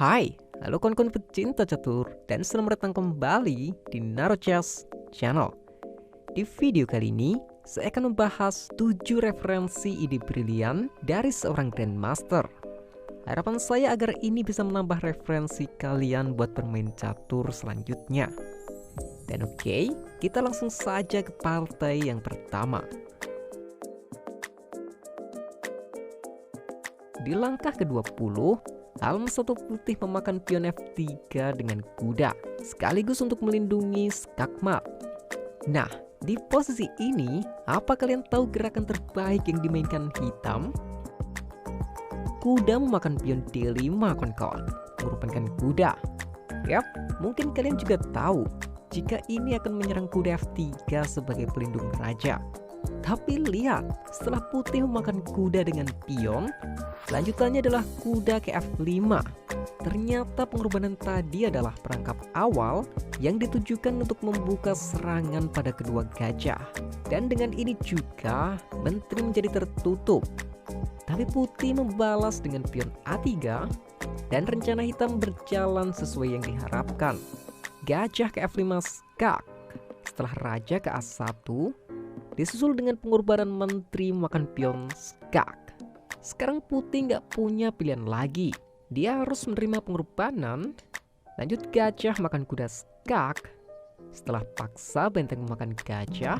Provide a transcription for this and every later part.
Hai, halo kawan-kawan pecinta catur dan selamat datang kembali di NaruChess Channel. Di video kali ini, saya akan membahas 7 referensi ide brilian dari seorang Grandmaster. Harapan saya agar ini bisa menambah referensi kalian buat bermain catur selanjutnya. Dan oke, kita langsung saja ke partai yang pertama. Di langkah ke-20, Alm satu putih memakan pion F3 dengan kuda, sekaligus untuk melindungi skakmat. Nah, di posisi ini, apa kalian tahu gerakan terbaik yang dimainkan hitam? Kuda memakan pion D5 kawan-kawan, merupakan kuda. Yap, mungkin kalian juga tahu jika ini akan menyerang kuda F3 sebagai pelindung raja. Tapi lihat, setelah putih memakan kuda dengan pion, lanjutannya adalah kuda ke F5. Ternyata pengorbanan tadi adalah perangkap awal yang ditujukan untuk membuka serangan pada kedua gajah. Dan dengan ini juga menteri menjadi tertutup. Tapi putih membalas dengan pion A3 dan rencana hitam berjalan sesuai yang diharapkan. Gajah ke F5 skak. Setelah raja ke A1, disusul dengan pengorbanan menteri memakan pion skak. Sekarang putih nggak punya pilihan lagi. Dia harus menerima pengorbanan. Lanjut gajah makan kuda skak. Setelah paksa benteng memakan gajah,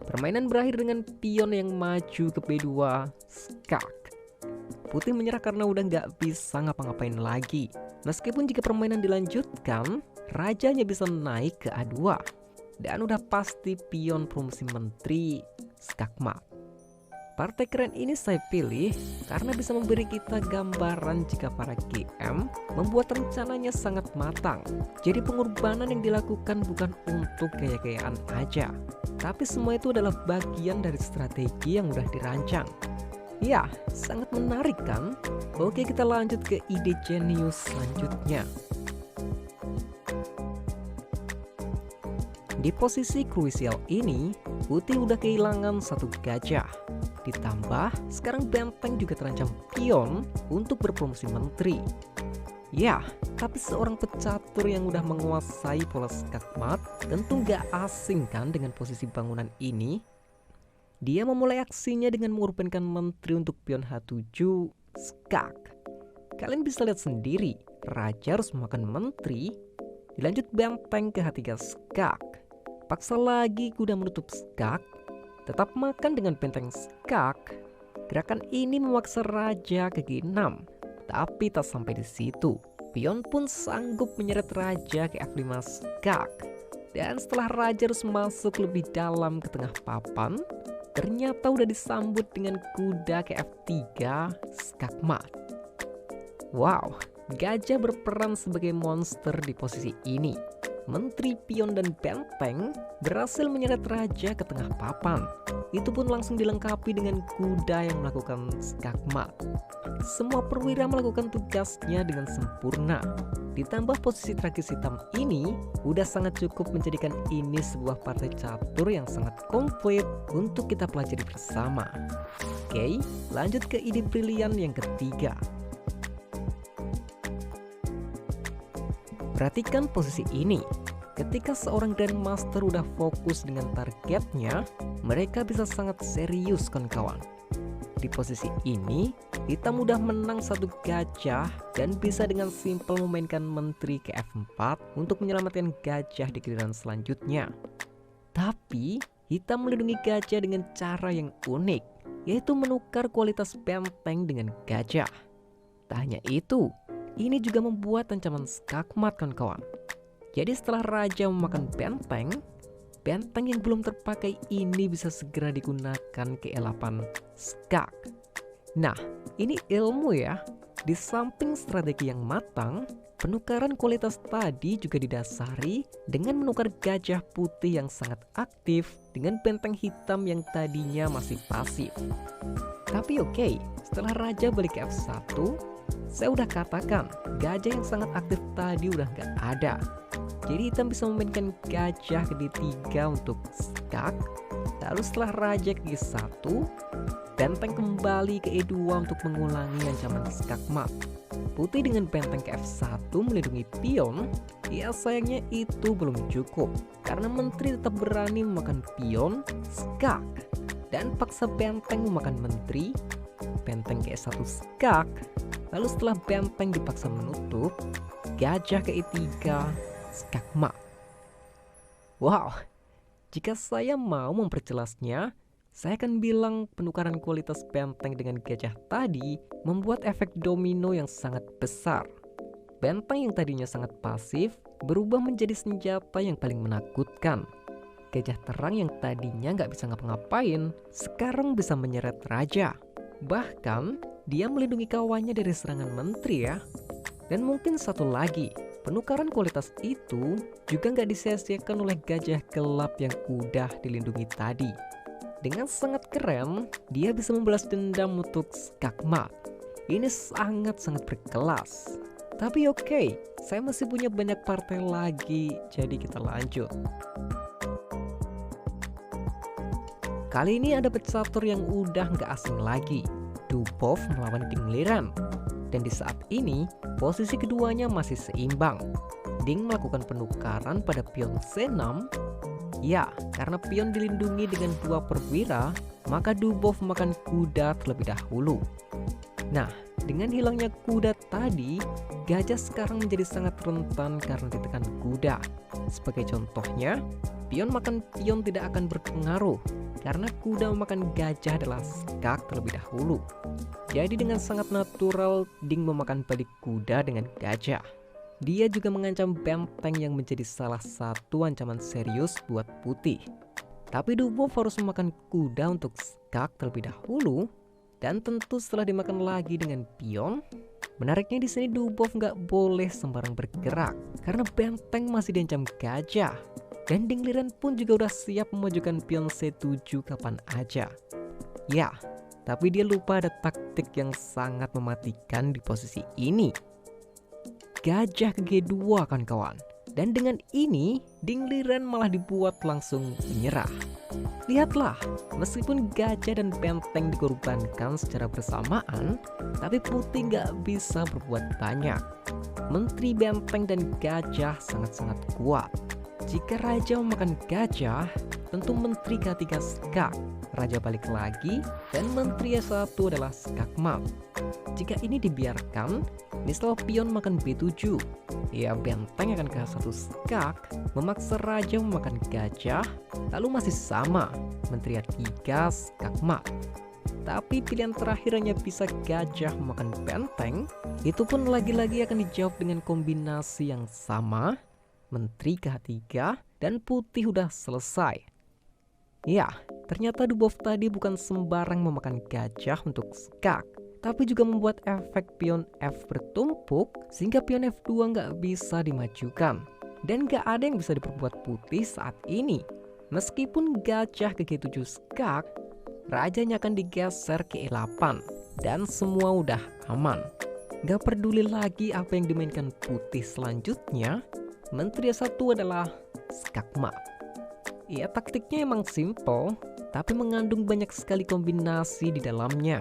permainan berakhir dengan pion yang maju ke B2 skak. Putih menyerah karena udah nggak bisa ngapa-ngapain lagi. Meskipun jika permainan dilanjutkan, rajanya bisa naik ke A2. Dan udah pasti pion promosi menteri skakmat. Partai keren ini saya pilih karena bisa memberi kita gambaran jika para GM membuat rencananya sangat matang. Jadi pengorbanan yang dilakukan bukan untuk gaya-gayaan aja, tapi semua itu adalah bagian dari strategi yang udah dirancang. Ya, sangat menarik kan? Oke, kita lanjut ke ide jenius selanjutnya. Di posisi krusial ini, putih udah kehilangan satu gajah. Ditambah, sekarang benteng juga terancam pion untuk berpromosi menteri. Ya, tapi seorang pecatur yang udah menguasai pola skakmat tentu gak asing kan dengan posisi bangunan ini. Dia memulai aksinya dengan mengorbankan menteri untuk pion H7 skak. Kalian bisa lihat sendiri, raja harus memakan menteri, dilanjut benteng ke H3 skak. Paksa lagi kuda menutup skak, tetap makan dengan benteng skak. Gerakan ini memaksa raja ke G6, tapi tak sampai di situ. Pion pun sanggup menyeret raja ke F5 skak. Dan setelah raja harus masuk lebih dalam ke tengah papan, ternyata udah disambut dengan kuda ke F3 skakmat. Wow, gajah berperan sebagai monster di posisi ini. Menteri, pion, dan benteng berhasil menyeret raja ke tengah papan. Itu pun langsung dilengkapi dengan kuda yang melakukan skakmat. Semua perwira melakukan tugasnya dengan sempurna. Ditambah posisi tragis hitam ini, udah sangat cukup menjadikan ini sebuah partai catur yang sangat komplit untuk kita pelajari bersama. Oke, lanjut ke ide brilian yang ketiga. Perhatikan posisi ini. Ketika seorang Grandmaster udah fokus dengan targetnya, mereka bisa sangat serius kawan-kawan. Di posisi ini, hitam mudah menang satu gajah dan bisa dengan simpel memainkan menteri ke F4 untuk menyelamatkan gajah di giliran selanjutnya. Tapi, hitam melindungi gajah dengan cara yang unik, yaitu menukar kualitas benteng dengan gajah. Tak hanya itu, ini juga membuat ancaman skakmat kawan-kawan. Jadi setelah raja memakan benteng, benteng yang belum terpakai ini bisa segera digunakan ke E8 skak. Nah, ini ilmu ya. Di samping strategi yang matang, penukaran kualitas tadi juga didasari dengan menukar gajah putih yang sangat aktif dengan benteng hitam yang tadinya masih pasif. Tapi oke, setelah raja balik ke F1, saya udah katakan, gajah yang sangat aktif tadi udah nggak ada. Jadi hitam bisa memainkan gajah ke D3 untuk skak. Lalu setelah raja ke G1, benteng kembali ke E2 untuk mengulangi ancaman skakmat. Putih dengan benteng ke F1 melindungi pion, ya sayangnya itu belum cukup. Karena menteri tetap berani memakan pion, skak. Dan paksa benteng memakan menteri, benteng ke E1 skak. Lalu setelah benteng dipaksa menutup, gajah ke E3, skakmat. Wow, jika saya mau memperjelasnya, saya akan bilang penukaran kualitas benteng dengan gajah tadi membuat efek domino yang sangat besar. Benteng yang tadinya sangat pasif berubah menjadi senjata yang paling menakutkan. Gajah terang yang tadinya nggak bisa ngapa-ngapain, sekarang bisa menyeret raja. Bahkan, dia melindungi kawannya dari serangan menteri ya. Dan mungkin satu lagi, penukaran kualitas itu juga nggak disia-siakan oleh gajah gelap yang udah dilindungi tadi. Dengan sangat keren, dia bisa membalas dendam untuk skakmat. Ini sangat-sangat berkelas. Tapi oke, saya masih punya banyak partai lagi, jadi kita lanjut. Kali ini ada pecatur yang udah nggak asing lagi, Dubov melawan Ding Liren. Dan di saat ini, posisi keduanya masih seimbang. Ding melakukan penukaran pada pion C6. Ya, karena pion dilindungi dengan 2 perwira, maka Dubov makan kuda terlebih dahulu. Nah, dengan hilangnya kuda tadi, gajah sekarang menjadi sangat rentan karena ditekan kuda. Sebagai contohnya, pion makan pion tidak akan berpengaruh, karena kuda memakan gajah adalah skak terlebih dahulu. Jadi dengan sangat natural, Ding memakan balik kuda dengan gajah. Dia juga mengancam benteng yang menjadi salah satu ancaman serius buat putih. Tapi Dubov harus memakan kuda untuk skak terlebih dahulu, dan tentu setelah dimakan lagi dengan pion. Menariknya di sini Dubov nggak boleh sembarang bergerak karena benteng masih diancam gajah. Dan Ding Liren pun juga udah siap memajukan pion C7 kapan aja. Ya, tapi dia lupa ada taktik yang sangat mematikan di posisi ini. Gajah ke G2 kawan-kawan. Dan dengan ini, Ding Liren malah dibuat langsung menyerah. Lihatlah, meskipun gajah dan benteng dikorbankan secara bersamaan, tapi putih nggak bisa berbuat banyak. Menteri, benteng, dan gajah sangat-sangat kuat. Jika raja memakan gajah, tentu menteri K3 skak. Raja balik lagi, dan menteri S1 adalah skakmat. Jika ini dibiarkan, misal pion makan B7, ya benteng akan ke 1 skak, memaksa raja memakan gajah, lalu masih sama, menteri A3 skakmat. Tapi pilihan terakhir hanya bisa gajah memakan benteng, itu pun lagi-lagi akan dijawab dengan kombinasi yang sama, menteri ke H3, dan putih udah selesai. Ya, ternyata Dubov tadi bukan sembarang memakan gajah untuk skak, tapi juga membuat efek pion F bertumpuk sehingga pion F2 nggak bisa dimajukan. Dan nggak ada yang bisa diperbuat putih saat ini. Meskipun gajah ke G7 skak, rajanya akan digeser ke E8 dan semua udah aman. Nggak peduli lagi apa yang dimainkan putih selanjutnya, menteri S1 adalah skakmat. Ya, taktiknya emang simple, tapi mengandung banyak sekali kombinasi di dalamnya.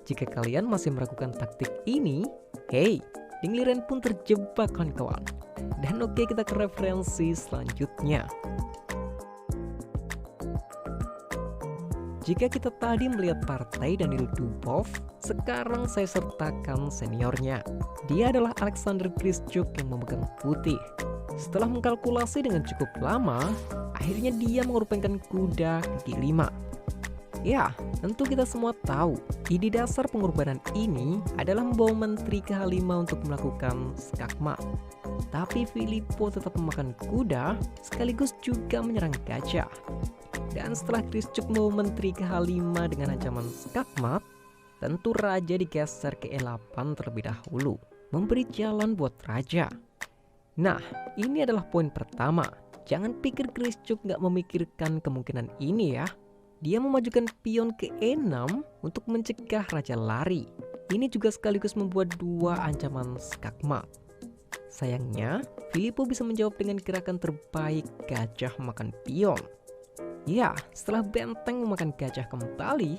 Jika kalian masih meragukan taktik ini, hey, Ding Liren pun terjebak kawan-kawan. Dan oke, kita ke referensi selanjutnya. Jika kita tadi melihat partai Danil Dubov, sekarang saya sertakan seniornya. Dia adalah Alexander Grischuk yang memegang putih. Setelah mengkalkulasi dengan cukup lama, akhirnya dia mengorbankan kuda ke G5. Ya, tentu kita semua tahu, ide dasar pengorbanan ini adalah membawa menteri ke H5 untuk melakukan skakmat. Tapi Filippo tetap memakan kuda, sekaligus juga menyerang gajah. Dan setelah Grischuk membawa menteri ke H5 dengan ancaman skakmat, tentu raja digeser ke E8 terlebih dahulu, memberi jalan buat raja. Nah, ini adalah poin pertama. Jangan pikir Grischuk nggak memikirkan kemungkinan ini ya. Dia memajukan pion ke E6 untuk mencegah raja lari. Ini juga sekaligus membuat 2 ancaman skakmat. Sayangnya, Filippo bisa menjawab dengan gerakan terbaik gajah makan pion. Ya, setelah benteng memakan gajah kembali,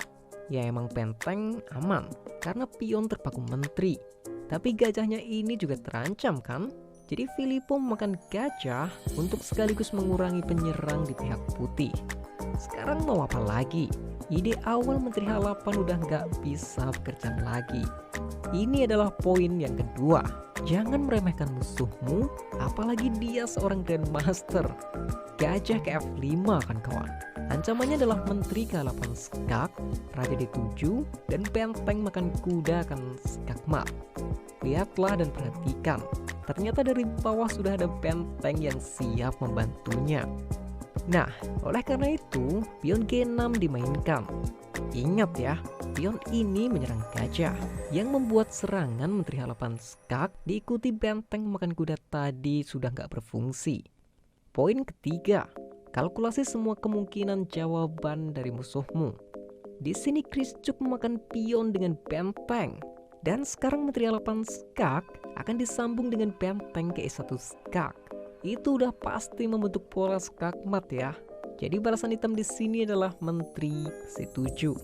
ya emang benteng aman karena pion terpaku menteri. Tapi gajahnya ini juga terancam kan? Jadi Filippo memakan gajah untuk sekaligus mengurangi penyerang di pihak putih. Sekarang mau apa lagi? Ide awal Menteri Halapan udah nggak bisa bekerja lagi. Ini adalah poin yang kedua. Jangan meremehkan musuhmu, apalagi dia seorang Grandmaster. Gajah ke F5 kan kawan. Ancamannya adalah Menteri ke-8 skak, Raja D7, dan benteng makan kuda akan skakmat. Lihatlah dan perhatikan. Ternyata dari bawah sudah ada benteng yang siap membantunya. Nah, oleh karena itu, pion G6 dimainkan. Ingat ya, pion ini menyerang gajah, yang membuat serangan Menteri Halapan skak diikuti benteng makan kuda tadi sudah nggak berfungsi. Poin ketiga, kalkulasi semua kemungkinan jawaban dari musuhmu. Di sini Kriscuk memakan pion dengan benteng. Dan sekarang Menteri Halapan skak akan disambung dengan benteng ke E1 skak. Itu udah pasti membentuk pola skakmat ya. Jadi balasan hitam di sini adalah Menteri C7.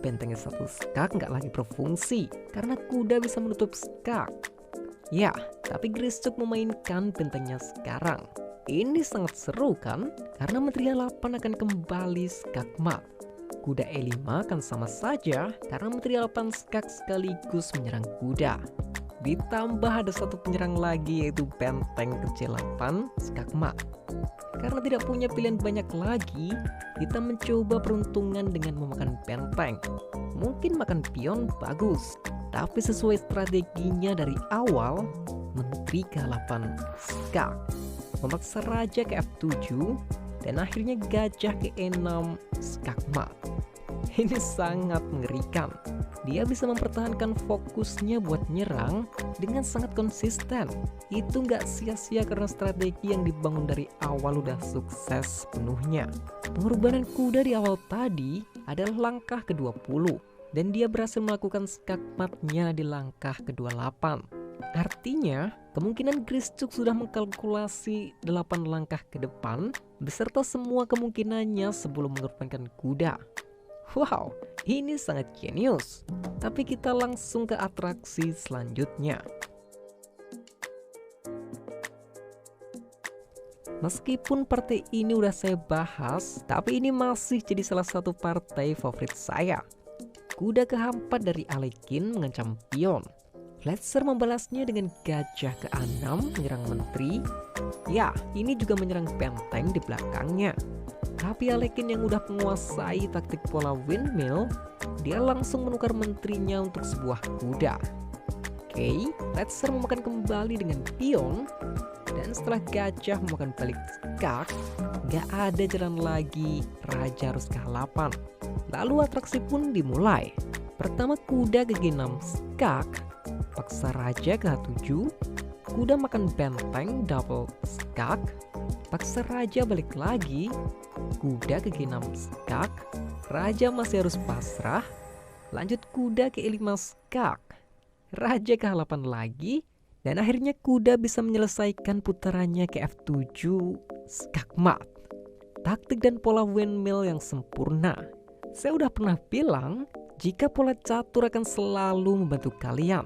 Benteng E1 skak nggak lagi berfungsi karena kuda bisa menutup skak. Ya, tapi Kriscuk memainkan bentengnya sekarang. Ini sangat seru kan? Karena Menteri Halapan akan kembali skakmat. Kuda E5 kan sama saja karena Menteri Halapan skak sekaligus menyerang kuda. Ditambah ada satu penyerang lagi yaitu benteng kecil 8 skakmat. Karena tidak punya pilihan banyak lagi, kita mencoba peruntungan dengan memakan benteng. Mungkin makan pion bagus, tapi sesuai strateginya dari awal, Menteri ke-8 skak memaksa raja ke F7 dan akhirnya gajah ke E6 skakmat. Ini sangat mengerikan. Dia bisa mempertahankan fokusnya buat nyerang dengan sangat konsisten. Itu nggak sia-sia karena strategi yang dibangun dari awal udah sukses sepenuhnya. Pengorbanan kuda di awal tadi adalah langkah ke-20 dan dia berhasil melakukan skakmatnya di langkah ke-28. Artinya, kemungkinan Kriscuk sudah mengkalkulasi 8 langkah ke depan beserta semua kemungkinannya sebelum mengorbankan kuda. Wow, ini sangat jenius. Tapi kita langsung ke atraksi selanjutnya. Meskipun partai ini udah saya bahas, tapi ini masih jadi salah satu partai favorit saya. Kuda ke-4 dari Alekhine mengancam pion. Fletcher membalasnya dengan gajah ke-6 menyerang menteri. Ya, ini juga menyerang benteng di belakangnya. Tapi Alekhine yang udah menguasai taktik pola windmill, dia langsung menukar menterinya untuk sebuah kuda. Oke, Fletcher memakan kembali dengan pion, dan setelah gajah memakan balik skak, gak ada jalan lagi, raja harus ke-8. Lalu atraksi pun dimulai. Pertama kuda ke G6 skak, paksa raja ke H7, kuda makan benteng double skak, paksa raja balik lagi, kuda ke G6 skak, raja masih harus pasrah, lanjut kuda ke E5 skak, raja ke H8 lagi, dan akhirnya kuda bisa menyelesaikan putarannya ke F7 skakmat. Taktik dan pola windmill yang sempurna. Saya udah pernah bilang, jika pola catur akan selalu membantu kalian.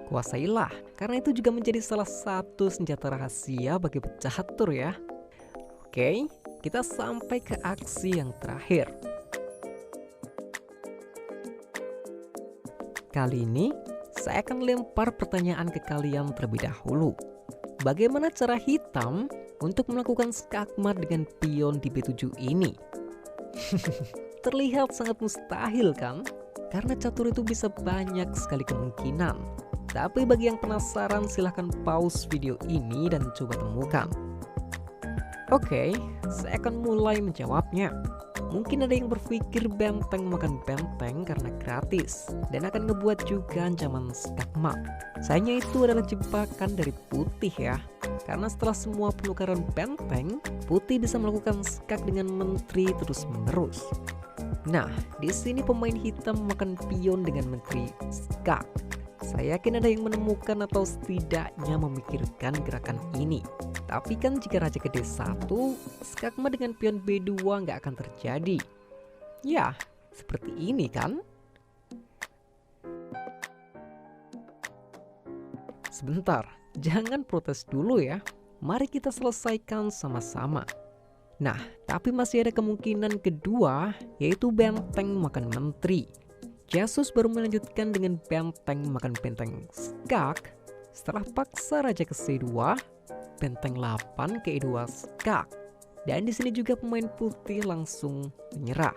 Kuasailah, karena itu juga menjadi salah satu senjata rahasia bagi pecatur ya. Oke, kita sampai ke aksi yang terakhir. Kali ini, saya akan lempar pertanyaan ke kalian terlebih dahulu. Bagaimana cara hitam untuk melakukan skakmat dengan pion di B7 ini? Terlihat sangat mustahil kan? Karena catur itu bisa banyak sekali kemungkinan. Tapi bagi yang penasaran silahkan pause video ini dan coba temukan. Oke, saya akan mulai menjawabnya. Mungkin ada yang berpikir benteng makan benteng karena gratis dan akan ngebuat juga ancaman skakmat. Sayangnya itu adalah jebakan dari putih ya. Karena setelah semua penukaran benteng, putih bisa melakukan skak dengan menteri terus menerus. Nah, di sini pemain hitam memakan pion dengan menteri skak. Saya yakin ada yang menemukan atau setidaknya memikirkan gerakan ini. Tapi kan jika raja ke D1, skakmat dengan pion B2 nggak akan terjadi. Ya, seperti ini kan? sebentar, jangan protes dulu ya. Mari kita selesaikan sama-sama. Nah, tapi masih ada kemungkinan kedua, yaitu benteng makan menteri. Jesus baru melanjutkan dengan benteng makan benteng skak setelah paksa raja ke C2, benteng 8 ke E2 skak. Dan di sini juga pemain putih langsung menyerah.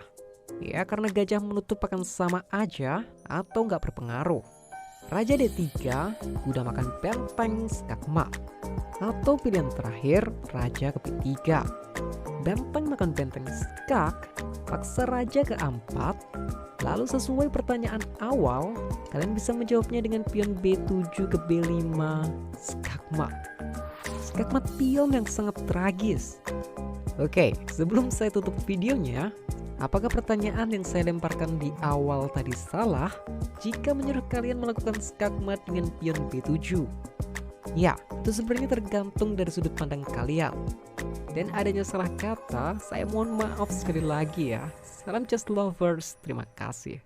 Ya, karena gajah menutup akan sama aja atau nggak berpengaruh. Raja D3, kuda makan benteng skakmat. Atau pilihan terakhir, raja ke B3. Benteng makan benteng skak, paksa raja ke A4. Lalu sesuai pertanyaan awal, kalian bisa menjawabnya dengan pion B7 ke B5 skakmat. Skakmat pion yang sangat tragis. Oke, sebelum saya tutup videonya, apakah pertanyaan yang saya lemparkan di awal tadi salah jika menyuruh kalian melakukan skakmat dengan pion B7? Ya, itu sebenarnya tergantung dari sudut pandang kalian. Dan adanya salah kata, saya mohon maaf sekali lagi ya. Salam chess lovers, terima kasih.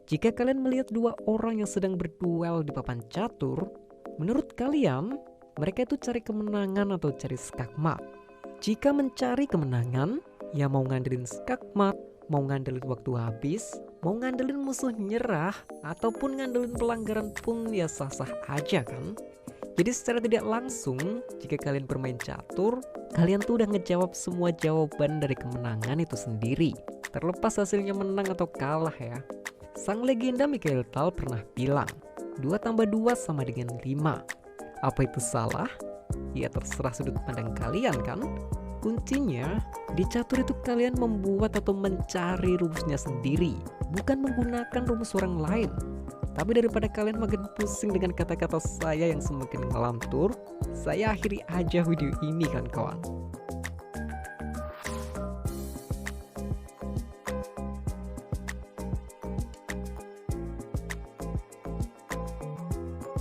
Jika kalian melihat dua orang yang sedang berduel di papan catur, menurut kalian, mereka itu cari kemenangan atau cari skakmat? Jika mencari kemenangan, ya mau ngandelin skakmat, mau ngandelin waktu habis, mau ngandelin musuh nyerah, ataupun ngandelin pelanggaran pun ya sah-sah aja kan? Jadi secara tidak langsung, jika kalian bermain catur, kalian tuh udah ngejawab semua jawaban dari kemenangan itu sendiri. Terlepas hasilnya menang atau kalah ya. Sang legenda Mikhail Tal pernah bilang, 2 tambah 2 sama dengan 5. Apa itu salah? Ya terserah sudut pandang kalian kan? Kuncinya, di catur itu kalian membuat atau mencari rumusnya sendiri, bukan menggunakan rumus orang lain. Tapi daripada kalian makin pusing dengan kata-kata saya yang semakin ngelantur, saya akhiri aja video ini kan kawan.